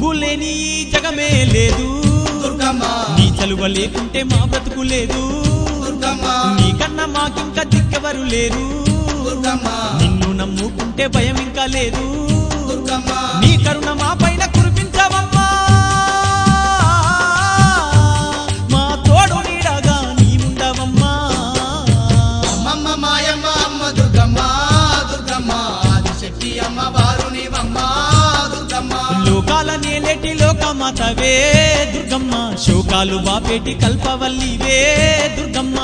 నువ్వు లేని జగమే లేదు దుర్గమ్మ నీ చలువ లేకుంటే మా బ్రతుకు లేదు దుర్గమ్మ నీకన్నా మాకింకా దిక్కెవరు లేరు దుర్గమ్మ నిన్ను నమ్ముకుంటే భయం ఇంకా లేదు దుర్గమ్మ నీ కరుణ మా పైన కురిపించవమ్మా మా తోడు నీడగా నీ ఉండవమ్మా అమ్మమ్మ మాయమ్మ అమ్మ దుర్గమ్మ దుర్గమ్మ ఆదిశక్తి అమ్మ వారునివమ్మ దుర్గమ్మ లోకాల నేలేటి లోకమాతవే దుర్గమ్మ శోకాలు బాపేటి కల్పవల్లివే దుర్గమ్మ